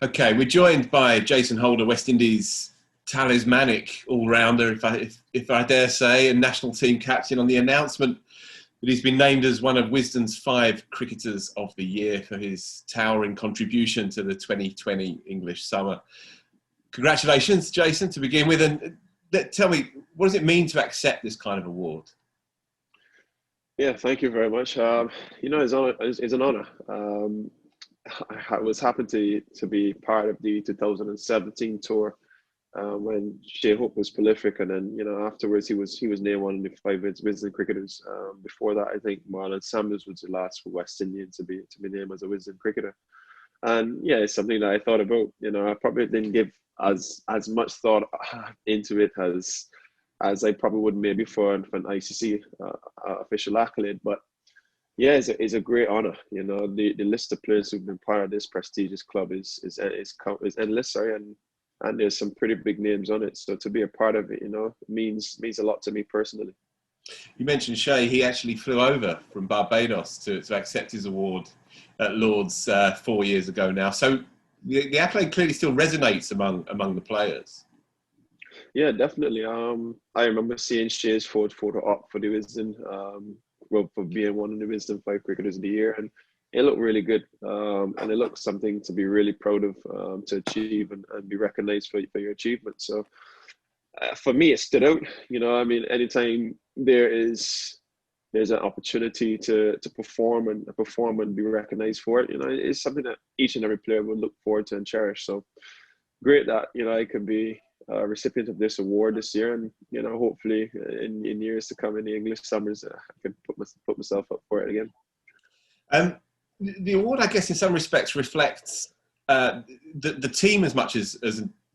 Okay, we're joined by Jason Holder, West Indies talismanic all-rounder, if I dare say, and national team captain, on the announcement that he's been named as one of Wisden's 5 cricketers of the year for his towering contribution to the 2020 English summer. Congratulations, Jason, to begin with. And tell me, what does it mean to accept this kind of award? Yeah, thank you very much. It's an honour. I was happy to be part of the 2017 tour when Shea Hope was prolific, and then afterwards he was named one of the 5 Wisden cricketers. Before that, I think Marlon Samuels was the last for West Indian to be named as a Wisden cricketer. And yeah, it's something that I thought about. I probably didn't give as much thought into it as I probably would maybe for an ICC official accolade, but yeah, it's a great honor. The list of players who've been part of this prestigious club is endless. Sorry, and there's some pretty big names on it. So to be a part of it, means a lot to me personally. You mentioned Shea. He actually flew over from Barbados to accept his award at Lord's 4 years ago now. So the accolade clearly still resonates among the players. Yeah, definitely. I remember seeing Shea's photo up for the Wisden. For being one of the Wisden 5 cricketers of the year, and it looked really good, and it looked something to be really proud of, to achieve and be recognised for your achievement. So for me, it stood out. Anytime there's an opportunity to perform and be recognised for it, it's something that each and every player would look forward to and cherish. So great that I could be a recipient of this award this year, and hopefully in years to come in the English summers, I can put myself up for it again. The award, I guess, in some respects reflects the team as much as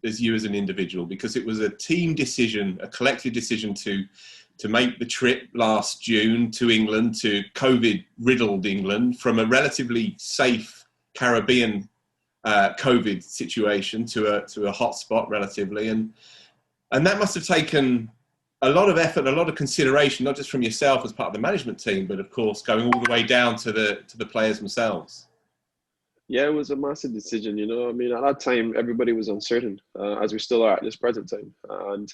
you as an individual, because it was a team decision, a collective decision to make the trip last June to England, to COVID-riddled England, from a relatively safe Caribbean COVID situation to a hotspot relatively, and that must have taken a lot of effort, a lot of consideration, not just from yourself as part of the management team, but of course going all the way down to the players themselves. Yeah, it was a massive decision. At that time everybody was uncertain, as we still are at this present time, and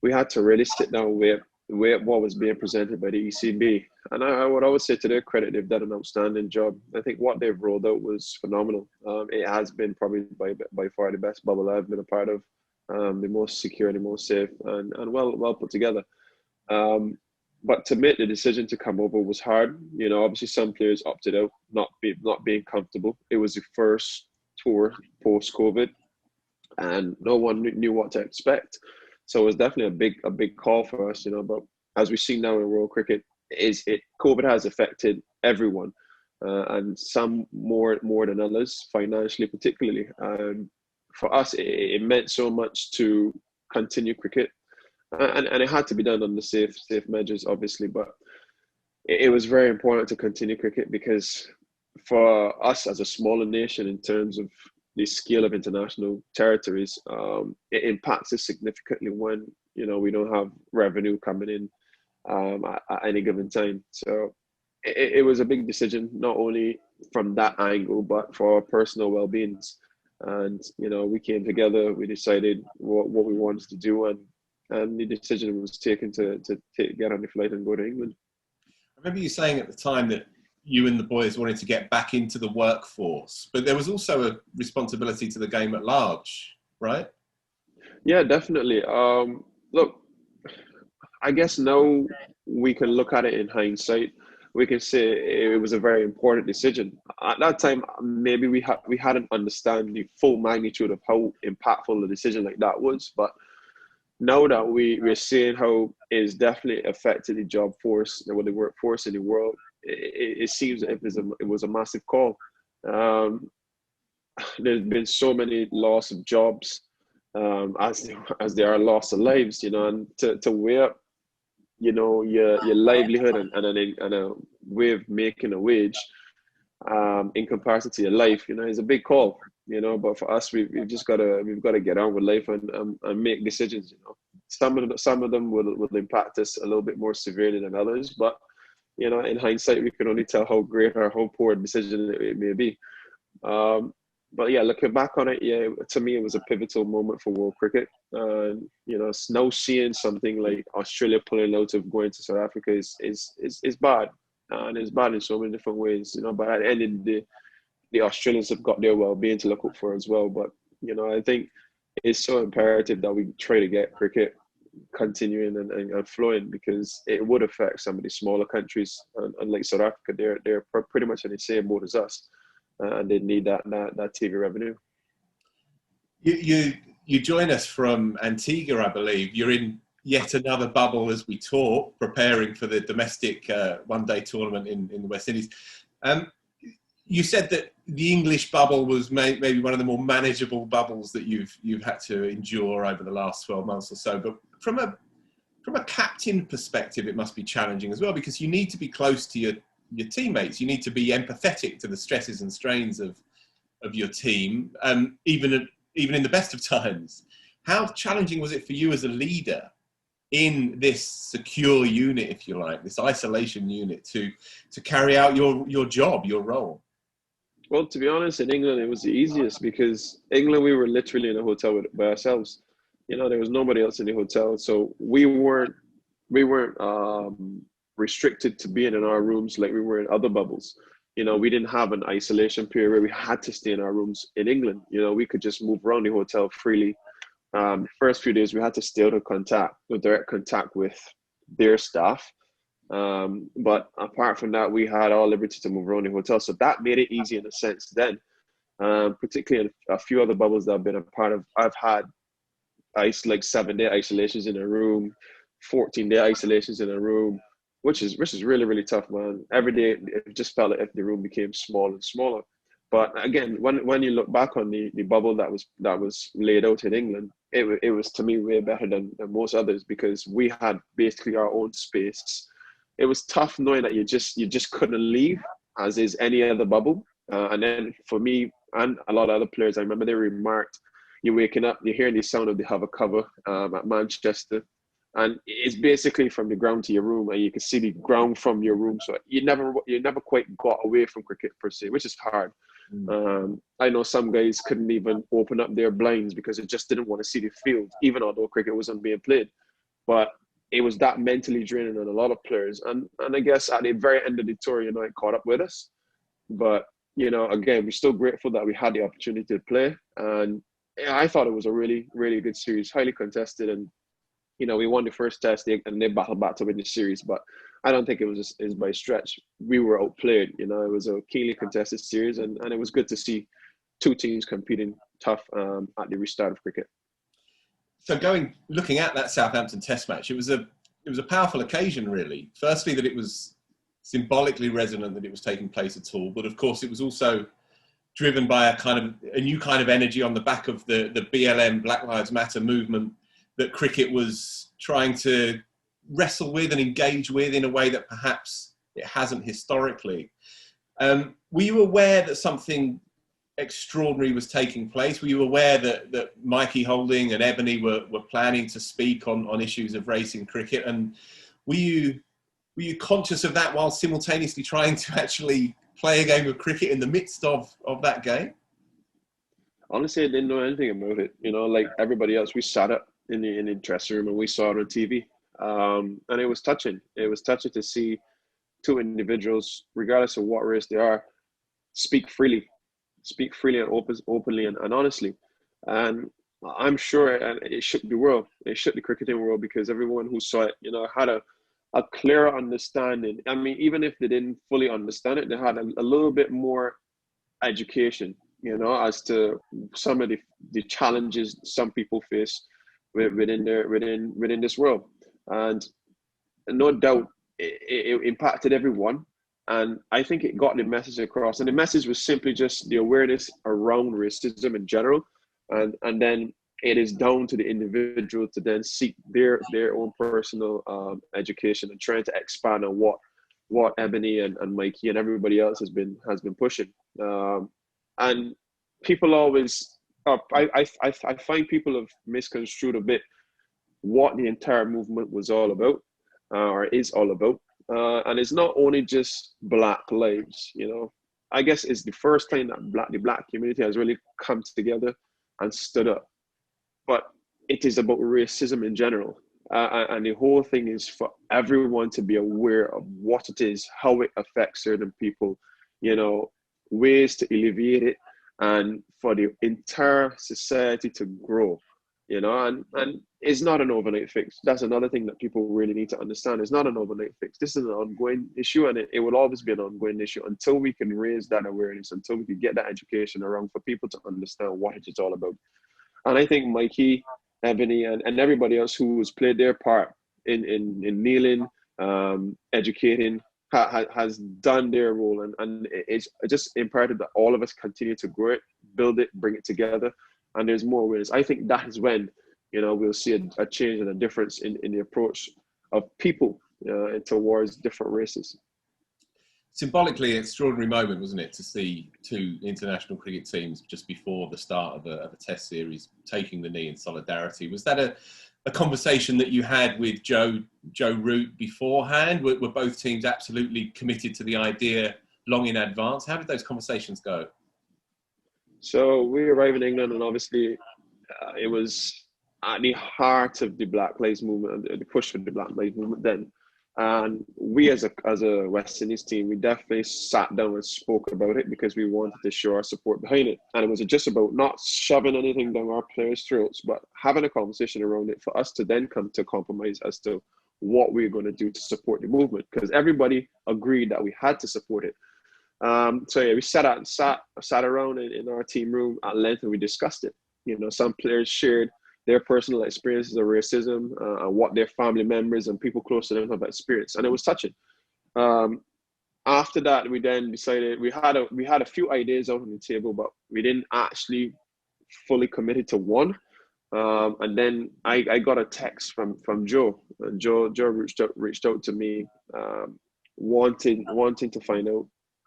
we had to really sit down with what was being presented by the ECB. And I would always say, to their credit, they've done an outstanding job. I think what they've rolled out was phenomenal. It has been probably by far the best bubble I've been a part of, the most secure, the most safe, and well put together. But to make the decision to come over was hard. Obviously some players opted out, not being comfortable. It was the first tour post-COVID, and no one knew what to expect. So it was definitely a big call for us, But as we see now in world cricket, COVID has affected everyone, and some more than others, financially particularly. And for us, it meant so much to continue cricket, and it had to be done under safe measures, obviously. But it was very important to continue cricket, because for us as a smaller nation, in terms of the scale of international territories, it impacts us significantly when we don't have revenue coming in at any given time. So it was a big decision, not only from that angle, but for our personal well-beings. And we came together, we decided what we wanted to do, and the decision was taken to get on the flight and go to England. I remember you saying at the time that you and the boys wanted to get back into the workforce, but there was also a responsibility to the game at large, right? Yeah, definitely. Look, I guess now we can look at it in hindsight. We can say it was a very important decision. At that time, maybe we hadn't understand the full magnitude of how impactful a decision like that was. But now that we're seeing how it's definitely affected the job force and the workforce in the world, it seems as if it was a massive call. There's been so many loss of jobs, as there are loss of lives, and to weigh up, your livelihood and a way of making a wage, in comparison to your life, is a big call. But for us, we've got to get on with life and make decisions. Some of them will impact us a little bit more severely than others, but in hindsight, we can only tell how great or how poor a decision it may be. But yeah, looking back on it, yeah, to me it was a pivotal moment for world cricket. You know, now seeing something like Australia pulling out of going to South Africa is bad, and it's bad in so many different ways. You know, but at the end of the day, the Australians have got their well-being to look out for as well. But you know, I think it's so imperative that we try to get cricket continuing and flowing, because it would affect some of the smaller countries, and like South Africa, they're pretty much in the same boat as us, and they need that TV revenue. You join us from Antigua, I believe. You're in yet another bubble as we talk, preparing for the domestic one-day tournament in the West Indies. You said that the English bubble was maybe one of the more manageable bubbles that you've had to endure over the last 12 months or so. But from a captain perspective, it must be challenging as well, because you need to be close to your teammates. You need to be empathetic to the stresses and strains of your team, even in the best of times. How challenging was it for you as a leader in this secure unit, if you like, this isolation unit, to carry out your job, your role? Well, to be honest, in England, it was the easiest, because England, we were literally in a hotel by ourselves. You know, there was nobody else in the hotel. So we weren't restricted to being in our rooms like we were in other bubbles. You know, we didn't have an isolation period where we had to stay in our rooms in England. You know, we could just move around the hotel freely. The first few days, we had to stay out of direct contact with their staff. But apart from that, we had all liberty to move around the hotel. So that made it easy in a sense then. Particularly in a few other bubbles that I've been a part of, I've had like 7-day isolations in a room, 14-day isolations in a room, which is really, really tough, man. Every day it just felt like if the room became smaller and smaller. But again, when you look back on the bubble that was laid out in England, it was to me way better than most others, because we had basically our own space. It was tough knowing that you just couldn't leave, as is any other bubble. And then for me and a lot of other players, I remember they remarked, you're waking up, you're hearing the sound of the hover cover at Manchester, and it's basically from the ground to your room, and you can see the ground from your room. So you never quite got away from cricket per se, which is hard. I know some guys couldn't even open up their blinds because they just didn't want to see the field, even although cricket wasn't being played. But it was that mentally draining on a lot of players. And I guess at the very end of the tour, you know, it caught up with us. But, you know, again, we're still grateful that we had the opportunity to play. And I thought it was a really, really good series, highly contested. And, you know, we won the first test and they battled back to win the series. But I don't think it was by stretch. We were outplayed. You know, it was a keenly contested series. And it was good to see two teams competing tough at the restart of cricket. So looking at that Southampton Test match, it was a powerful occasion, really. Firstly, that it was symbolically resonant that it was taking place at all, but of course it was also driven by a new kind of energy on the back of the BLM, Black Lives Matter movement, that cricket was trying to wrestle with and engage with in a way that perhaps it hasn't historically. Were you aware that something extraordinary was taking place? Were you aware that Mikey Holding and Ebony were planning to speak on issues of race in cricket? And were you conscious of that while simultaneously trying to actually play a game of cricket in the midst of that game? Honestly, I didn't know anything about it. You know, like everybody else, we sat up in the dressing room and we saw it on TV. And it was touching. It was touching to see two individuals, regardless of what race they are, speak freely and openly and honestly. And I'm sure it shook the world. It shook the cricketing world, because everyone who saw it, you know, had a clearer understanding. I mean, even if they didn't fully understand it, they had a little bit more education, you know, as to some of the challenges some people face within this world. And no doubt it impacted everyone. And I think it got the message across. And the message was simply just the awareness around racism in general. And then it is down to the individual to then seek their own personal education and trying to expand on what Ebony and Mikey and everybody else has been pushing. And people always, I find people have misconstrued a bit what the entire movement was all about, or is all about. And it's not only just Black lives, you know. I guess it's the first time that the black community has really come together and stood up. But it is about racism in general. And the whole thing is for everyone to be aware of what it is, how it affects certain people, you know, ways to alleviate it, and for the entire society to grow, you know, and it's not an overnight fix. That's another thing that people really need to understand. It's not an overnight fix. This is an ongoing issue, and it will always be an ongoing issue until we can raise that awareness, until we can get that education around for people to understand what it is all about. And I think Mikey, Ebony, and everybody else who has played their part in kneeling, educating, has done their role. And it's just imperative that all of us continue to grow it, build it, bring it together. And there's more awareness. I think that is when, you know, we'll see a change and a difference in the approach of people towards different races. Symbolically, an extraordinary moment, wasn't it, to see two international cricket teams just before the start of a test series taking the knee in solidarity. Was that a conversation that you had with Joe Root beforehand? Were both teams absolutely committed to the idea long in advance? How did those conversations go? So we arrived in England, and obviously it was at the heart of the Black Lives Movement, the push for the Black Lives Movement then. And we as a West Indies team, we definitely sat down and spoke about it because we wanted to show our support behind it. And it was just about not shoving anything down our players' throats, but having a conversation around it for us to then come to a compromise as to what we're going to do to support the movement, because everybody agreed that we had to support it. So yeah, we sat around in our team room at length, and we discussed it. You know, some players shared their personal experiences of racism and what their family members and people close to them have experienced, and it was touching. After that, we then decided we had a few ideas out on the table, but we didn't actually fully commit it to one. And then I got a text from Joe. And Joe reached out to me, wanting to find out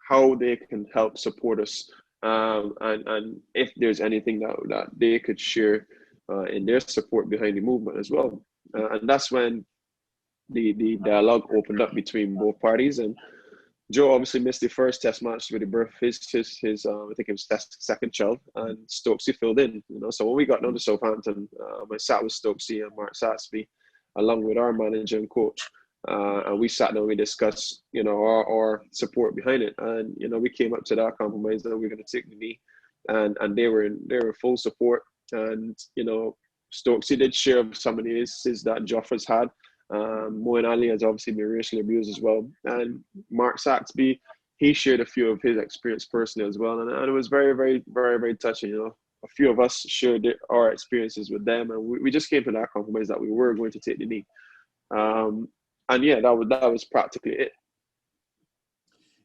how they can help support us, and if there's anything that they could share in their support behind the movement as well. And that's when the dialogue opened up between both parties. And Joe obviously missed the first test match with the birth of his I think it was his second child, and Stokesy filled in. You know, so when we got down to Southampton, I sat with Stokesy and Mark Satsby, along with our manager and coach, and we sat down and we discussed, you know, our support behind it. And you know, we came up to that compromise that we're going to take the knee, and they were in full support. And you know, Stokesy did share some of the instances that Joffre's had. Moeen Ali has obviously been racially abused as well, and Mark Saxby, he shared a few of his experience personally as well, and it was very, very, very, very touching. You know, a few of us shared our experiences with them, and we just came to that compromise that we were going to take the knee. And yeah, that was practically it.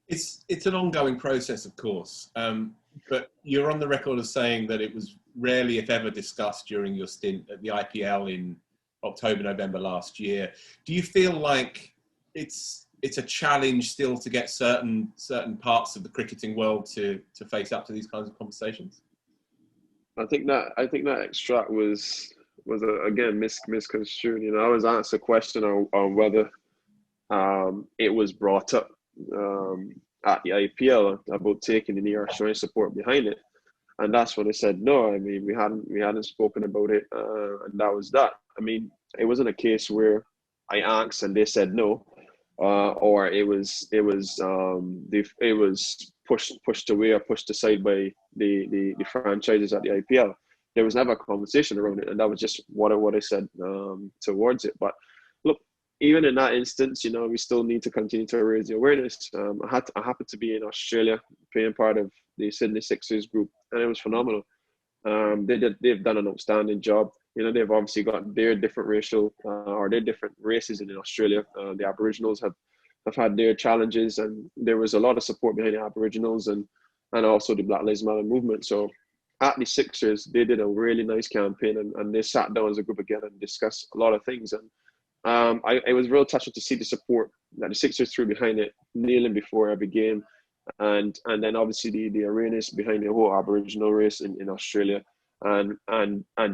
It's an ongoing process, of course, but you're on the record of saying that it was rarely, if ever, discussed during your stint at the IPL in October, November last year. Do you feel like it's a challenge still to get certain parts of the cricketing world to face up to these kinds of conversations? I think that extract was again misconstrued. You know, I was asked a question on whether it was brought up at the IPL about taking the knee or showing support behind it, and that's when I said no. I mean, we hadn't spoken about it, and that was that. I mean, it wasn't a case where I asked and they said no, or it was pushed away or pushed aside by the franchises at the IPL. There was never a conversation around it, and that was just what I said towards it. But look, even in that instance, you know, we still need to continue to raise the awareness. I happened to be in Australia playing part of the Sydney Sixers group, and it was phenomenal. They've done an outstanding job. You know, they've obviously got their different racial or their different races in Australia. The Aboriginals have had their challenges, and there was a lot of support behind the Aboriginals and also the Black Lives Matter movement. So at the Sixers, they did a really nice campaign, and they sat down as a group again and discussed a lot of things. And it was real touching to see the support that the Sixers threw behind it, kneeling before every game, and then obviously the awareness behind the whole Aboriginal race in Australia, and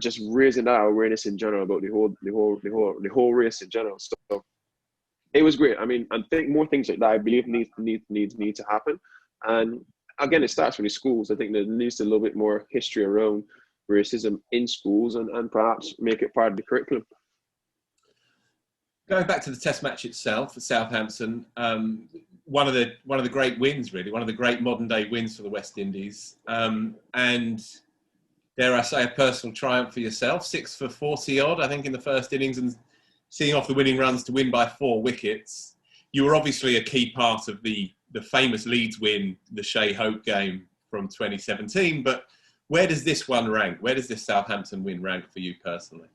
just raising that awareness in general about the whole race in general. So it was great. I mean, I think more things like that I believe need to happen, and again, it starts with the schools. I think there needs a little bit more history around racism in schools, and perhaps make it part of the curriculum. Going back to the Test match itself at Southampton, one of the great wins, really, one of the great modern day wins for the West Indies, and dare I say, a personal triumph for yourself, 6 for 40 odd, I think, in the first innings, and seeing off the winning runs to win by 4 wickets. You were obviously a key part of the famous Leeds win, the Shea Hope game from 2017. But where does this one rank? Where does this Southampton win rank for you personally?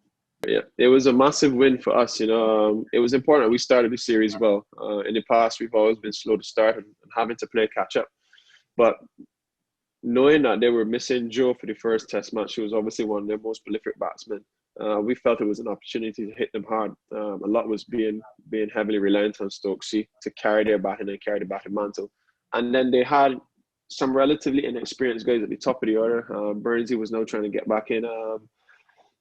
Yeah, it was a massive win for us. You know, it was important. We started the series well. In the past, we've always been slow to start and having to play catch up. But knowing that they were missing Joe for the first Test match, who was obviously one of their most prolific batsmen, we felt it was an opportunity to hit them hard. A lot was being heavily reliant on Stokesy to carry their batting and carry the batting mantle. And then they had some relatively inexperienced guys at the top of the order. Burnsy was now trying to get back in,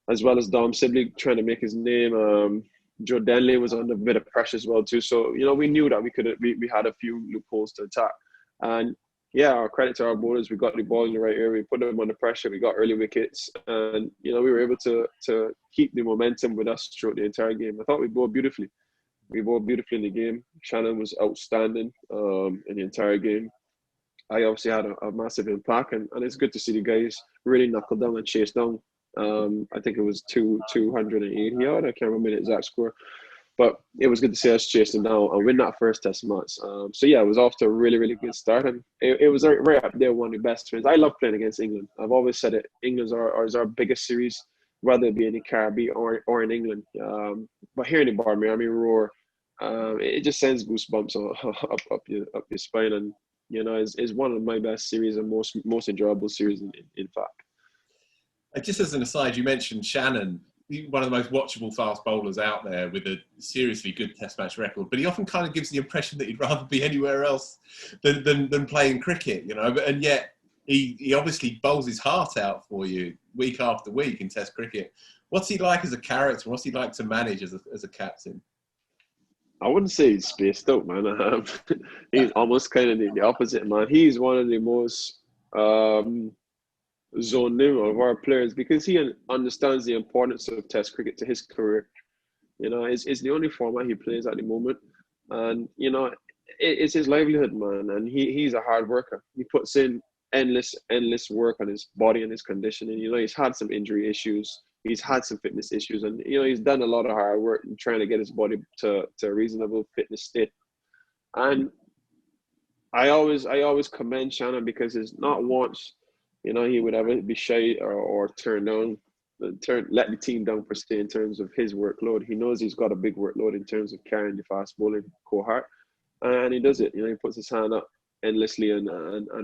as well as Dom Sibley trying to make his name. Joe Denley was under a bit of pressure as well too. So, you know, we knew that we had a few loopholes to attack. And yeah, our credit to our bowlers, we got the ball in the right area, we put them under pressure, we got early wickets, and you know, we were able to keep the momentum with us throughout the entire game. I thought we bowled beautifully. We bowled beautifully in the game. Shannon was outstanding in the entire game. I obviously had a massive impact, and it's good to see the guys really knuckle down and chase down. I think it was 280 odd. I can't remember the exact score. But it was good to see us chasing down and win that first Test match. So yeah, it was off to a really, really good start, and it was right up there, one of the best wins. I love playing against England. I've always said it. England's our biggest series, whether it be in the Caribbean or in England. But hearing the Barmy Army roar, it just sends goosebumps up your spine, and you know, is one of my best series and most enjoyable series in fact. Just as an aside, you mentioned Shannon, one of the most watchable fast bowlers out there with a seriously good Test match record, but he often kind of gives the impression that he'd rather be anywhere else than playing cricket, you know. And yet he obviously bowls his heart out for you week after week in Test cricket. What's he like as a character? What's he like to manage as a captain? I wouldn't say he's spaced out, man. He's almost kind of the opposite, man. He's one of the most zoned in of our players because he understands the importance of Test cricket to his career. You know, it's the only format he plays at the moment, and you know, it's his livelihood, man. And he's a hard worker. He puts in endless work on his body and his conditioning. You know, he's had some injury issues, he's had some fitness issues, and you know, he's done a lot of hard work in trying to get his body to a reasonable fitness state. And I always commend Shannon because it's not once, you know, he would ever be shy or let the team down per se in terms of his workload. He knows he's got a big workload in terms of carrying the fast bowling cohort, and he does it. You know, he puts his hand up endlessly and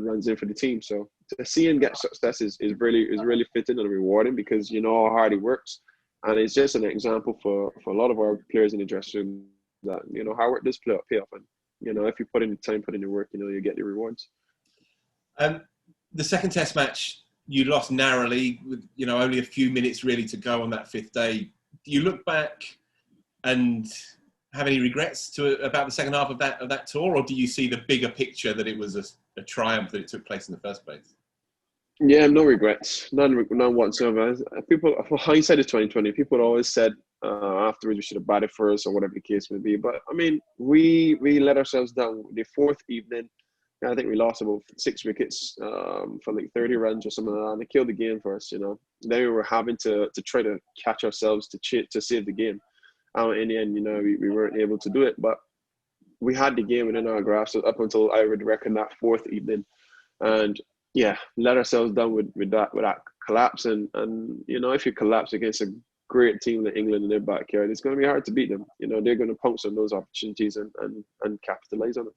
runs in for the team. So to see him get success is really fitting and rewarding because you know how hard he works, and it's just an example for a lot of our players in the dressing room that you know hard work does pay off, and you know if you put in the time, put in the work, you know you get the rewards. The second Test match, you lost narrowly with, you know, only a few minutes really to go on that 5th day. Do you look back and have any regrets about the second half of that tour, or do you see the bigger picture that it was a triumph that it took place in the first place? Yeah, no regrets, none whatsoever. People, hindsight is 2020. People always said afterwards we should have batted first or whatever the case may be. But I mean, we let ourselves down the 4th evening. I think we lost about 6 wickets for like 30 runs or something like that, and it killed the game for us, you know. Then we were having to try to catch ourselves to save the game. In the end, you know, we weren't able to do it, but we had the game within our grasp up until I would reckon that 4th evening. And yeah, let ourselves down with that collapse. And you know, if you collapse against a great team like England in their backyard, it's going to be hard to beat them. You know, they're going to pounce on those opportunities and capitalize on it.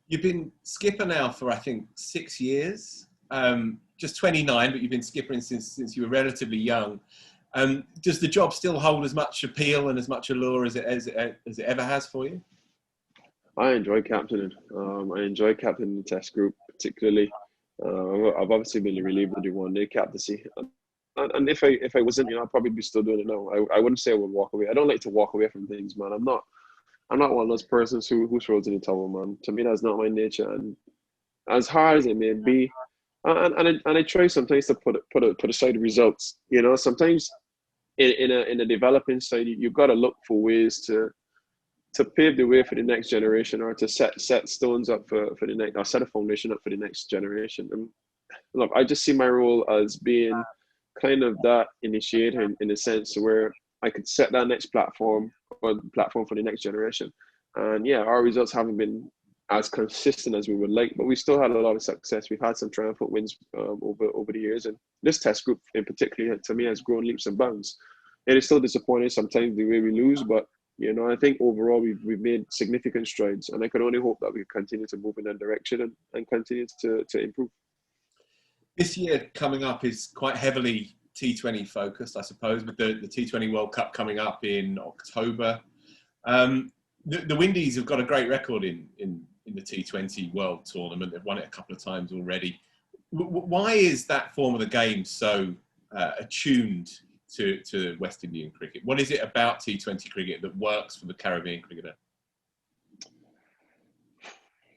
You've been skipper now for, I think, 6 years, just 29, but you've been skippering since you were relatively young. Does the job still hold as much appeal and as much allure as it ever has for you? I enjoy captaining. I enjoy captaining the Test group, particularly. I've obviously been relieved of the one-day captaincy. And if I wasn't, you know, I'd probably be still doing it now. I wouldn't say I would walk away. I don't like to walk away from things, man. I'm not one of those persons who throws in the towel, man. To me, that's not my nature. And as hard as it may be, and I try sometimes to put aside the results. You know, sometimes in a developing side, you've got to look for ways to pave the way for the next generation, or to set stones up for the next, or set a foundation up for the next generation. And look, I just see my role as being kind of that initiator in a sense where I could set that next platform, or the platform for the next generation. And yeah, our results haven't been as consistent as we would like, but we still had a lot of success. We've had some triumphant wins over the years, and this test group in particular, to me, has grown leaps and bounds. It is still disappointing sometimes the way we lose, but you know, I think overall we've made significant strides, and I can only hope that we continue to move in that direction and continue to improve. This year coming up is quite heavily T20 focused, I suppose, with the T20 World Cup coming up in October. The Windies have got a great record in the T20 World Tournament. They've won it a couple of times already. Why is that form of the game so attuned to West Indian cricket? What is it about T20 cricket that works for the Caribbean cricketer?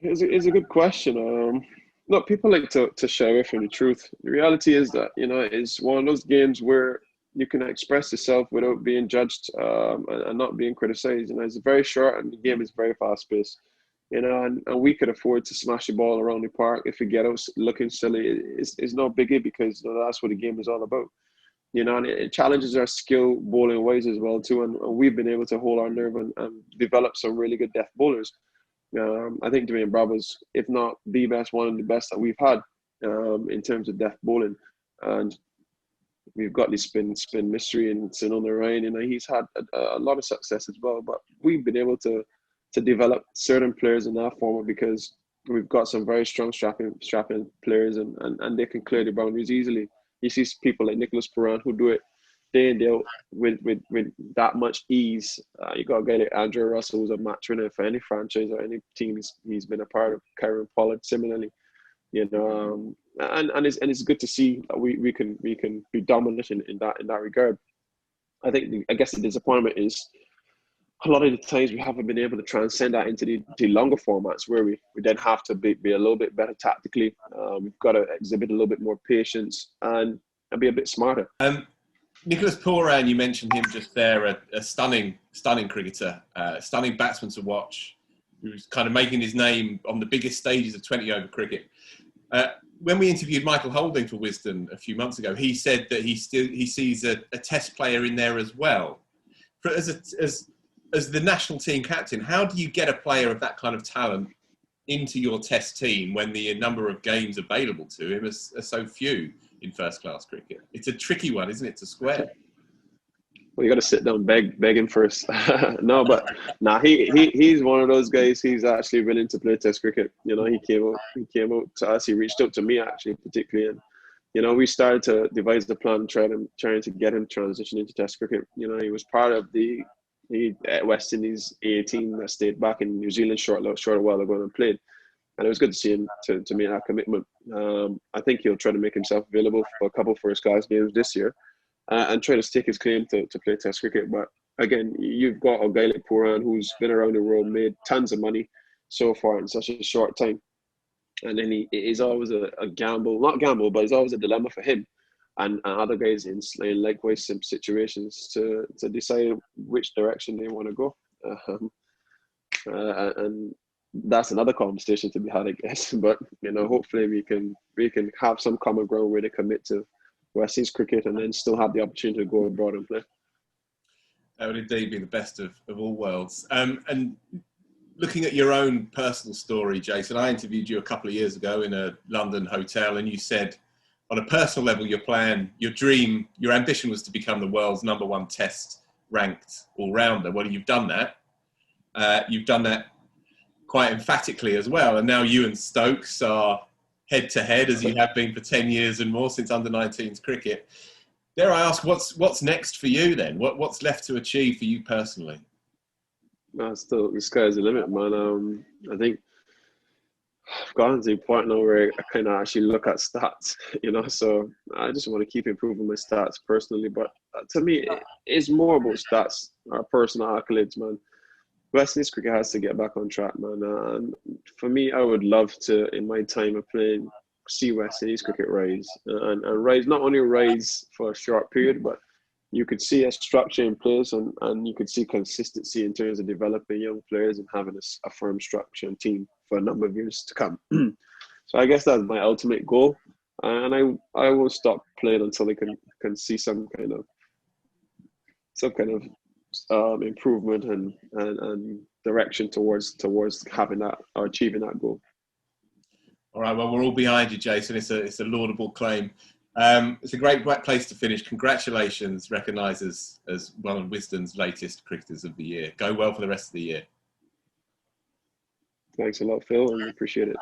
It's a good question. Look, people like to shy away from the truth. The reality is that, you know, it's one of those games where you can express yourself without being judged and not being criticized. You know, it's very short, and the game is very fast paced. You know, and we could afford to smash the ball around the park if we get out looking silly. It's no biggie, because you know, that's what the game is all about. You know, and it challenges our skill bowling wise as well too. And we've been able to hold our nerve and develop some really good death bowlers. I think Dwayne Bravo's, if not the best, one of the best that we've had in terms of death bowling. And we've got this spin mystery and Sin on the Ryan. You know, he's had a lot of success as well. But we've been able to develop certain players in that format because we've got some very strong strapping players, and they can clear the boundaries easily. You see people like Nicholas Puran who do it day in, day out with that much ease. You got a guy like Andrew Russell, who's a match winner for any franchise or any team he's been a part of. Kieran Pollard similarly, you know, and it's good to see that we can be dominant in that regard. I guess the disappointment is a lot of the times we haven't been able to transcend that into the longer formats where we then have to be a little bit better tactically. We've got to exhibit a little bit more patience and be a bit smarter. Nicholas Pooran, you mentioned him just there, a stunning cricketer, stunning batsman to watch, who's kind of making his name on the biggest stages of 20-over cricket. When we interviewed Michael Holding for Wisden a few months ago, he said that he sees a test player in there as well. As the national team captain, how do you get a player of that kind of talent into your test team when the number of games available to him are so few in first-class cricket? It's a tricky one, isn't it, to square? Well, you got to sit down, beg him first. No, but he's one of those guys. He's actually willing to play test cricket. You know, he came out to us. He reached out to me actually, particularly, and you know, we started to devise the plan, trying to get him transitioned into test cricket. You know, he was part of the West Indies A team that stayed back in New Zealand short a while ago and played. And it was good to see him to make that commitment. I think he'll try to make himself available for a couple first-class games this year and try to stake his claim to play test cricket. But again, you've got a guy like Pooran who's been around the world, made tons of money so far in such a short time. And then he is always a gamble, not gamble, but it's always a dilemma for him and other guys in likewise situations to decide which direction they want to go. And that's another conversation to be had, I guess. But you know, hopefully we can have some common ground where they commit to West Indies cricket and then still have the opportunity to go abroad and play. That would indeed be the best of all worlds. And looking at your own personal story, Jason, I interviewed you a couple of years ago in a London hotel, and you said, on a personal level, your plan, your dream, your ambition was to become the world's #1 test ranked all-rounder. Well, you've done that. You've done that quite emphatically as well. And now you and Stokes are head-to-head, as you have been for 10 years and more since under-19s cricket. Dare I ask, what's next for you then? What's left to achieve for you personally? No, still, the sky's the limit, man. I think I've gotten to the point now where I kind of actually look at stats, you know, so I just want to keep improving my stats personally. But to me, it's more about stats, our personal accolades, man. West Indies cricket has to get back on track, man. And for me, I would love to, in my time of playing, see West Indies cricket rise and rise, not only rise for a short period, but you could see a structure in place and you could see consistency in terms of developing young players and having a firm structure and team for a number of years to come. So I guess that's my ultimate goal. And I won't stop playing until they can see some kind of improvement and direction towards having that or achieving that goal. All right, well, we're all behind you, Jason. It's a laudable claim. It's a great place to finish. Congratulations, recognised as one of Wisden's latest cricketers of the year. Go well for the rest of the year. Thanks a lot, Phil, and appreciate it.